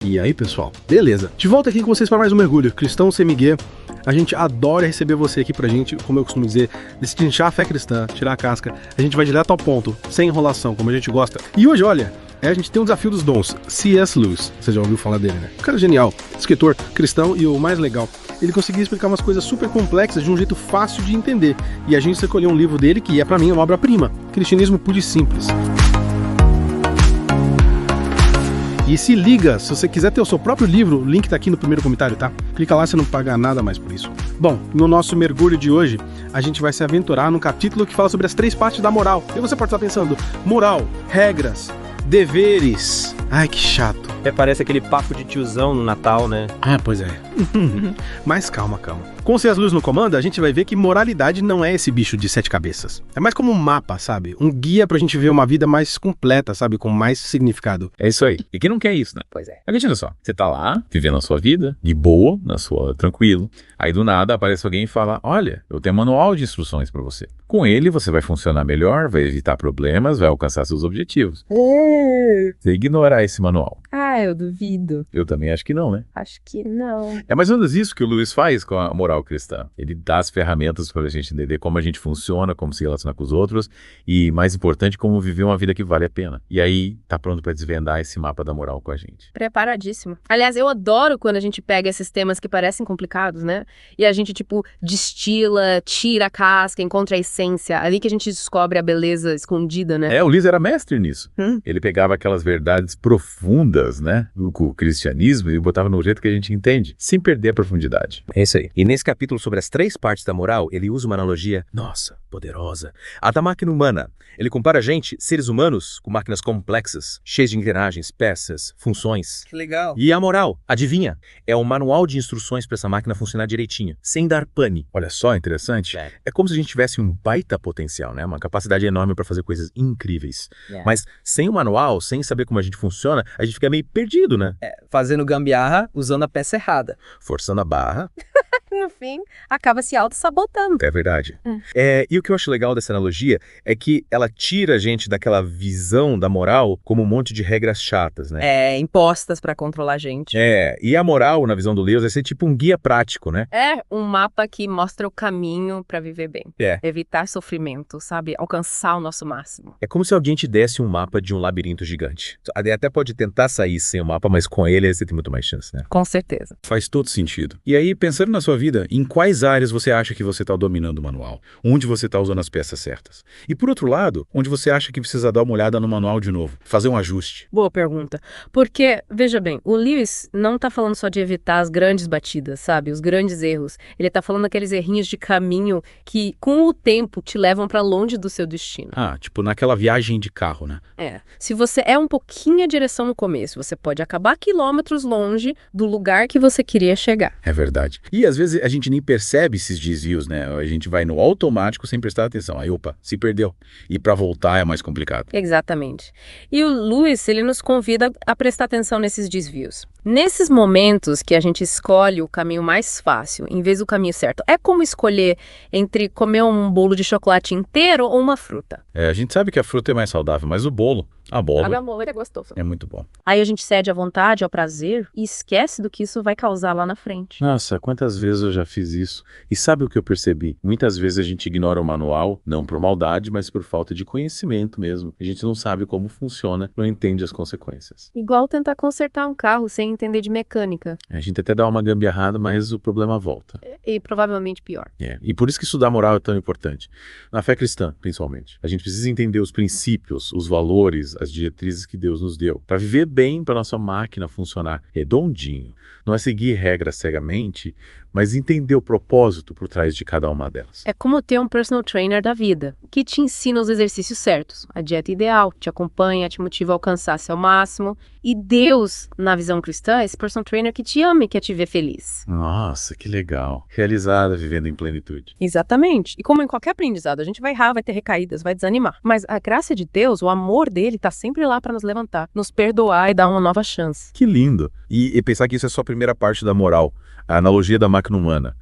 E aí, pessoal? Beleza. De volta aqui com vocês para mais um mergulho. Cristão sem migué. A gente adora receber você aqui pra gente, como eu costumo dizer, destrinchar a fé cristã, tirar a casca. A gente vai direto ao ponto, sem enrolação, como a gente gosta. E hoje, olha, a gente tem um desafio dos dons. C.S. Lewis, você já ouviu falar dele, né? Um cara genial, escritor, cristão e o mais legal, ele conseguia explicar umas coisas super complexas de um jeito fácil de entender. E a gente escolheu um livro dele que é pra mim uma obra-prima, Cristianismo Puro e Simples. E se liga, se você quiser ter o seu próprio livro, o link tá aqui no primeiro comentário, tá? Clica lá, você não paga nada mais por isso. Bom, no nosso mergulho de hoje, a gente vai se aventurar num capítulo que fala sobre as 3 partes da moral. E você pode estar pensando, moral, regras, deveres. Ai, que chato. Parece aquele papo de tiozão no Natal, né? Ah, pois é. Mas calma. Com C.S. Lewis no comando, a gente vai ver que moralidade não é esse bicho de 7 cabeças. É mais como um mapa, sabe? Um guia pra gente ver uma vida mais completa, sabe? Com mais significado. É isso aí. E quem não quer isso, né? Pois é. Acredita só, você tá lá, vivendo a sua vida, de boa, tranquilo. Aí do nada aparece alguém e fala, olha, eu tenho um manual de instruções pra você. Com ele você vai funcionar melhor, vai evitar problemas, vai alcançar seus objetivos. Você ignorar esse manual. Ah, eu duvido. Eu também acho que não, né? Acho que não. É mais ou menos isso que o Lewis faz com a moral cristã. Ele dá as ferramentas para a gente entender como a gente funciona, como se relacionar com os outros e, mais importante, como viver uma vida que vale a pena. E aí, tá pronto para desvendar esse mapa da moral com a gente. Preparadíssimo. Aliás, eu adoro quando a gente pega esses temas que parecem complicados, né? E a gente, destila, tira a casca, encontra a essência. Ali que a gente descobre a beleza escondida, né? O Lewis era mestre nisso. Ele pegava aquelas verdades profundas, né? Do cristianismo e botava no jeito que a gente entende, sem perder a profundidade. É isso aí. E nesse capítulo sobre as 3 partes da moral, ele usa uma analogia, poderosa, a da máquina humana. Ele compara a gente, seres humanos, com máquinas complexas, cheias de engrenagens, peças, funções. Que legal. E a moral, adivinha? É um manual de instruções para essa máquina funcionar direitinho, sem dar pane. Olha só, interessante. É como se a gente tivesse um baita potencial, né? Uma capacidade enorme para fazer coisas incríveis. Mas sem o manual, sem saber como a gente funciona, a gente fica meio perdido, né? Fazendo gambiarra, usando a peça errada. Forçando a barra. No fim, acaba se auto-sabotando. É verdade. E o que eu acho legal dessa analogia é que ela tira a gente daquela visão da moral como um monte de regras chatas, né? Impostas pra controlar a gente. E a moral, na visão do Lewis, vai ser tipo um guia prático, né? É um mapa que mostra o caminho pra viver bem. Evitar sofrimento, sabe? Alcançar o nosso máximo. É como se alguém te desse um mapa de um labirinto gigante. Até pode tentar sair sem o mapa, mas com ele você tem muito mais chance, né? Com certeza. Faz todo sentido. E aí, pensando na sua vida, em quais áreas você acha que você está dominando o manual? Onde você está usando as peças certas? E por outro lado, onde você acha que precisa dar uma olhada no manual de novo? Fazer um ajuste? Boa pergunta. Porque, veja bem, o Lewis não tá falando só de evitar as grandes batidas, sabe? Os grandes erros. Ele tá falando daqueles errinhos de caminho que, com o tempo, te levam pra longe do seu destino. Tipo naquela viagem de carro, né? Se você é um pouquinho a direção no começo, você pode acabar quilômetros longe do lugar que você queria chegar. É verdade. E às vezes a gente nem percebe esses desvios, né? A gente vai no automático sem prestar atenção. Aí, opa, se perdeu. E pra voltar é mais complicado. Exatamente. E o Lewis, ele nos convida a prestar atenção nesses desvios. Nesses momentos que a gente escolhe o caminho mais fácil, em vez do caminho certo, é como escolher entre comer um bolo de chocolate inteiro ou uma fruta. A gente sabe que a fruta é mais saudável, mas o bolo, a bola, é gostoso. é muito bom. Aí a gente cede à vontade, ao prazer e esquece do que isso vai causar lá na frente. Nossa, quantas vezes eu já fiz isso. E sabe o que eu percebi? Muitas vezes a gente ignora o manual, não por maldade, mas por falta de conhecimento mesmo. A gente não sabe como funciona, não entende as consequências. Igual tentar consertar um carro sem entender de mecânica. A gente até dá uma gambiarrada, mas o problema volta. E provavelmente pior. E por isso que estudar moral é tão importante. Na fé cristã, principalmente. A gente precisa entender os princípios, os valores, as diretrizes que Deus nos deu, para viver bem, para nossa máquina funcionar redondinho. Não é seguir regras cegamente, mas entender o propósito por trás de cada uma delas. É como ter um personal trainer da vida, que te ensina os exercícios certos, a dieta ideal, te acompanha, te motiva a alcançar seu máximo. E Deus, na visão cristã, é esse personal trainer que te ama e quer te ver feliz. Nossa, que legal. Realizada, vivendo em plenitude. Exatamente. E como em qualquer aprendizado, a gente vai errar, vai ter recaídas, vai desanimar. Mas a graça de Deus, o amor dele, tá sempre lá para nos levantar, nos perdoar e dar uma nova chance. Que lindo. E pensar que isso é só a primeira parte da moral, a analogia da máquina humana.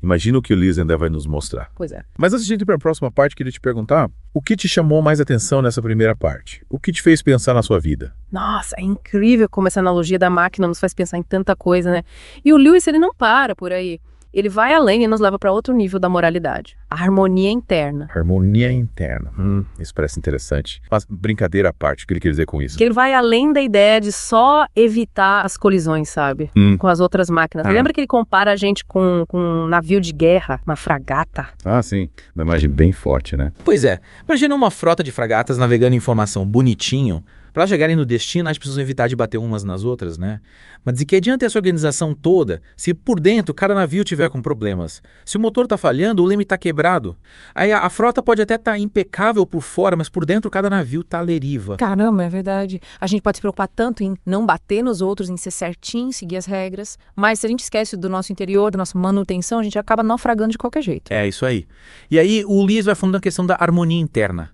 Imagina o que o Lewis ainda vai nos mostrar. Pois é. Mas antes de ir para a próxima parte, queria te perguntar, o que te chamou mais atenção nessa primeira parte? O que te fez pensar na sua vida? Nossa, é incrível como essa analogia da máquina nos faz pensar em tanta coisa, né? E o Lewis, ele não para por aí. Ele vai além e nos leva para outro nível da moralidade. A harmonia interna. Harmonia interna. Isso parece interessante. Mas brincadeira à parte, o que ele quer dizer com isso? Que ele vai além da ideia de só evitar as colisões, sabe? Com as outras máquinas. Lembra que ele compara a gente com um navio de guerra, uma fragata? Ah, sim. Uma imagem bem forte, né? Pois é, imagina uma frota de fragatas navegando em formação bonitinho. Para chegarem no destino, elas precisam evitar de bater umas nas outras, né? Mas de que adianta essa organização toda se por dentro cada navio tiver com problemas? Se o motor tá falhando, o leme tá quebrado. Aí a frota pode até estar impecável por fora, mas por dentro cada navio tá à deriva. Caramba, é verdade. A gente pode se preocupar tanto em não bater nos outros, em ser certinho, seguir as regras, mas se a gente esquece do nosso interior, da nossa manutenção, a gente acaba naufragando de qualquer jeito. É, isso aí. E aí o Lewis vai falando da questão da harmonia interna,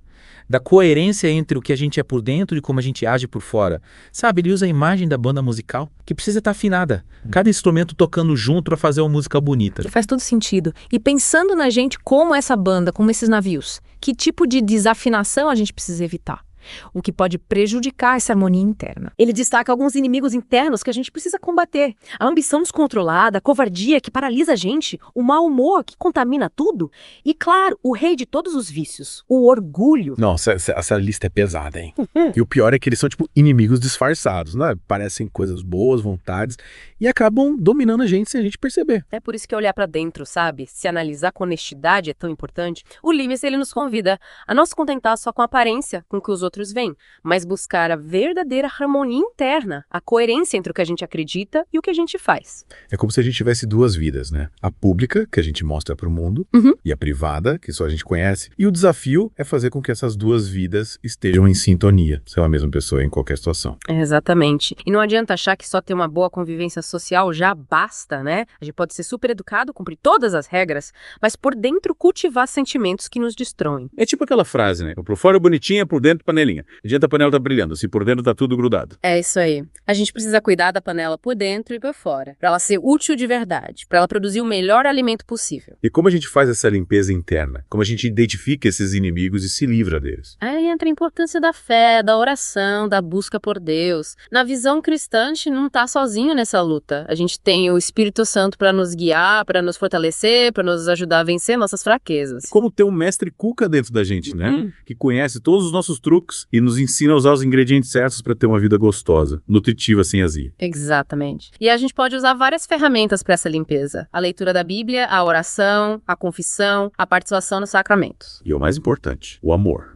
da coerência entre o que a gente é por dentro e como a gente age por fora. Sabe, ele usa a imagem da banda musical, que precisa estar afinada. Cada instrumento tocando junto para fazer uma música bonita. Faz todo sentido. E pensando na gente como essa banda, como esses navios, que tipo de desafinação a gente precisa evitar? O que pode prejudicar essa harmonia interna. Ele destaca alguns inimigos internos que a gente precisa combater. A ambição descontrolada, a covardia que paralisa a gente, o mau humor que contamina tudo e, claro, o rei de todos os vícios, o orgulho. Nossa, essa lista é pesada, hein? E o pior é que eles são, tipo, inimigos disfarçados, né? Parecem coisas boas, vontades, e acabam dominando a gente sem a gente perceber. É por isso que olhar pra dentro, sabe? Se analisar com honestidade é tão importante. O Lewis, ele nos convida a não se contentar só com a aparência com que os outros veem, mas buscar a verdadeira harmonia interna, a coerência entre o que a gente acredita e o que a gente faz. É como se a gente tivesse duas vidas, né? A pública, que a gente mostra para o mundo, e a privada, que só a gente conhece. E o desafio é fazer com que essas duas vidas estejam em sintonia, ser a mesma pessoa em qualquer situação. Exatamente. E não adianta achar que só ter uma boa convivência social já basta, né? A gente pode ser super educado, cumprir todas as regras, mas por dentro cultivar sentimentos que nos destroem. É tipo aquela frase, né? Por fora bonitinha, por dentro panelinha. Adianta a panela tá brilhando, se por dentro tá tudo grudado. É isso aí. A gente precisa cuidar da panela por dentro e por fora, para ela ser útil de verdade, para ela produzir o melhor alimento possível. E como a gente faz essa limpeza interna? Como a gente identifica esses inimigos e se livra deles? Aí entra a importância da fé, da oração, da busca por Deus. Na visão cristã, a gente não tá sozinho nessa luta. A gente tem o Espírito Santo para nos guiar, para nos fortalecer, para nos ajudar a vencer nossas fraquezas. Como ter um mestre cuca dentro da gente, né? Que conhece todos os nossos truques e nos ensina a usar os ingredientes certos para ter uma vida gostosa, nutritiva, sem azia. Exatamente. E a gente pode usar várias ferramentas para essa limpeza. A leitura da Bíblia, a oração, a confissão, a participação nos sacramentos. E o mais importante, o amor.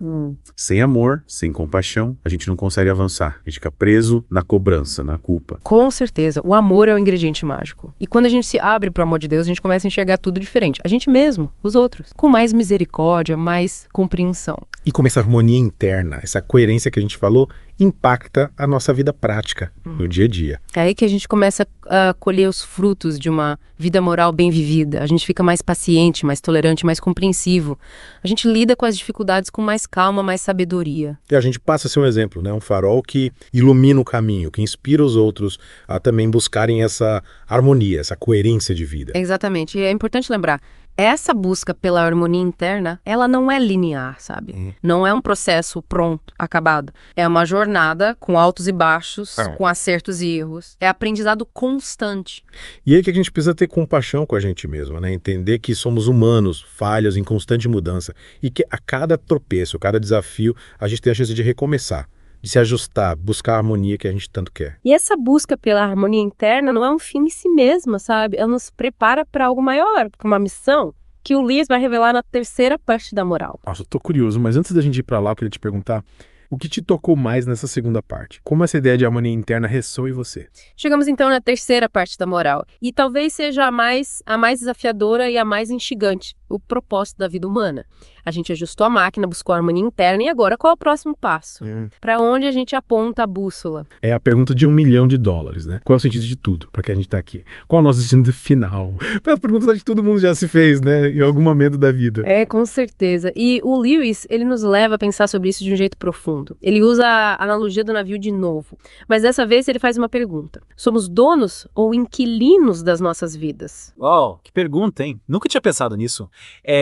Sem amor, sem compaixão, a gente não consegue avançar. A gente fica preso na cobrança, na culpa. Com certeza, o amor é o ingrediente mágico. E quando a gente se abre pro amor de Deus, a gente começa a enxergar tudo diferente. A gente mesmo, os outros, com mais misericórdia, mais compreensão. E como essa harmonia interna, essa coerência que a gente falou, impacta a nossa vida prática, no dia a dia. É aí que a gente começa a colher os frutos de uma vida moral bem vivida. A gente fica mais paciente, mais tolerante, mais compreensivo. A gente lida com as dificuldades com mais calma, mais sabedoria. E a gente passa a ser um exemplo, né? Um farol que ilumina o caminho, que inspira os outros a também buscarem essa harmonia, essa coerência de vida. Exatamente. E é importante lembrar, essa busca pela harmonia interna, ela não é linear, sabe? Não é um processo pronto, acabado. É uma jornada com altos e baixos, com acertos e erros. É aprendizado constante. E aí que a gente precisa ter compaixão com a gente mesmo, né? Entender que somos humanos, falhas, em constante mudança. E que a cada tropeço, cada desafio, a gente tem a chance de recomeçar, de se ajustar, buscar a harmonia que a gente tanto quer. E essa busca pela harmonia interna não é um fim em si mesma, sabe? Ela nos prepara para algo maior, para uma missão que o Lewis vai revelar na terceira parte da moral. Nossa, eu tô curioso, mas antes da gente ir pra lá, eu queria te perguntar o que te tocou mais nessa segunda parte? Como essa ideia de harmonia interna ressoa em você? Chegamos então na terceira parte da moral, e talvez seja a mais desafiadora e a mais instigante. o propósito da vida humana. A gente ajustou a máquina, buscou a harmonia interna e agora qual é o próximo passo? Para onde a gente aponta a bússola? É a pergunta de $1 milhão, né? Qual é o sentido de tudo? Para que a gente tá aqui? Qual é o nosso destino final? É a pergunta que todo mundo já se fez, né? Em algum momento da vida. É, com certeza. E o Lewis, ele nos leva a pensar sobre isso de um jeito profundo. Ele usa a analogia do navio de novo. Mas dessa vez ele faz uma pergunta. Somos donos ou inquilinos das nossas vidas? Uau, que pergunta, hein? Nunca tinha pensado nisso.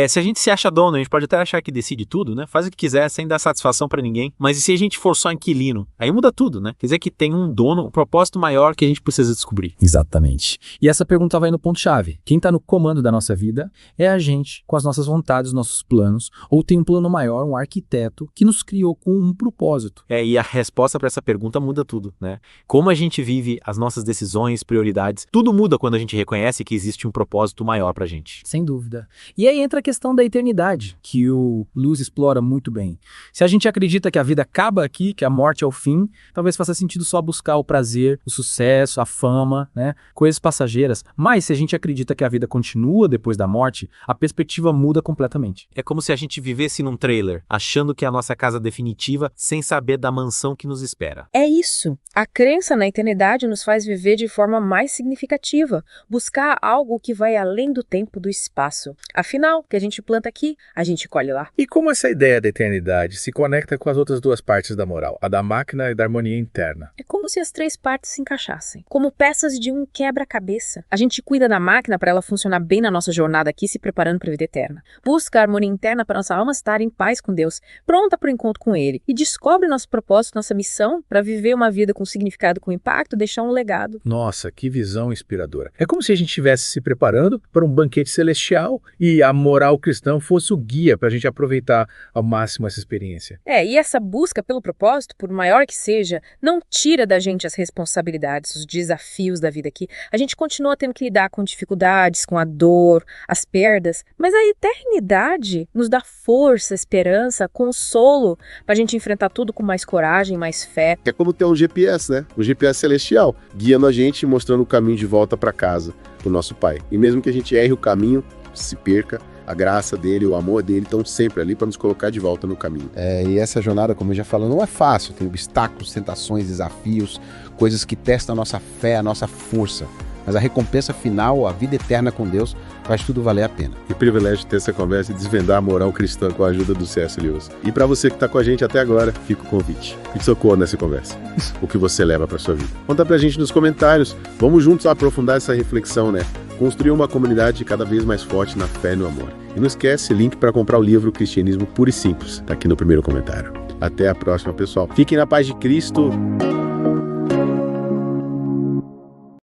Se a gente se acha dono, a gente pode até achar que decide tudo, né? Faz o que quiser sem dar satisfação pra ninguém. Mas e se a gente for só inquilino? Aí muda tudo, né? Quer dizer que tem um dono, um propósito maior que a gente precisa descobrir. Exatamente. E essa pergunta vai no ponto-chave. Quem está no comando da nossa vida é a gente, com as nossas vontades, nossos planos, ou tem um plano maior, um arquiteto, que nos criou com um propósito. E a resposta para essa pergunta muda tudo, né? Como a gente vive as nossas decisões, prioridades, tudo muda quando a gente reconhece que existe um propósito maior pra gente. Sem dúvida. E aí entra a questão da eternidade, que o Lewis explora muito bem. Se a gente acredita que a vida acaba aqui, que a morte é o fim, talvez faça sentido só buscar o prazer, o sucesso, a fama, né? Coisas passageiras. Mas se a gente acredita que a vida continua depois da morte, a perspectiva muda completamente. É como se a gente vivesse num trailer, achando que é a nossa casa definitiva, sem saber da mansão que nos espera. É isso. A crença na eternidade nos faz viver de forma mais significativa, buscar algo que vai além do tempo, do espaço. Afinal, o que a gente planta aqui, a gente colhe lá. E como essa ideia da eternidade se conecta com as outras duas partes da moral, a da máquina e da harmonia interna? É como se as três partes se encaixassem, como peças de um quebra-cabeça. A gente cuida da máquina para ela funcionar bem na nossa jornada aqui, se preparando para a vida eterna. Busca a harmonia interna para nossa alma estar em paz com Deus, pronta para o encontro com Ele. E descobre nosso propósito, nossa missão, para viver uma vida com significado, com impacto, deixar um legado. Nossa, que visão inspiradora. É como se a gente estivesse se preparando para um banquete celestial e a moral cristã fosse o guia para a gente aproveitar ao máximo essa experiência. E essa busca pelo propósito, por maior que seja, não tira da gente as responsabilidades, os desafios da vida aqui. A gente continua tendo que lidar com dificuldades, com a dor, as perdas, mas a eternidade nos dá força, esperança, consolo para a gente enfrentar tudo com mais coragem, mais fé. É como ter um GPS, né? Um GPS celestial, guiando a gente e mostrando o caminho de volta para casa, pro nosso Pai. E mesmo que a gente erre o caminho, se perca, a graça dele, o amor dele estão sempre ali para nos colocar de volta no caminho. E essa jornada, como eu já falei, não é fácil. Tem obstáculos, tentações, desafios, coisas que testam a nossa fé, a nossa força. Mas a recompensa final, a vida eterna com Deus, faz tudo valer a pena. Que privilégio ter essa conversa e desvendar a moral cristã com a ajuda do C.S. Lewis. E para você que está com a gente até agora, fica o convite. E socorro nessa conversa. O que você leva para sua vida. Conta pra gente nos comentários. Vamos juntos aprofundar essa reflexão, né? Construir uma comunidade cada vez mais forte na fé e no amor. E não esquece, link para comprar o livro Cristianismo Puro e Simples. Tá aqui no primeiro comentário. Até a próxima, pessoal. Fiquem na paz de Cristo.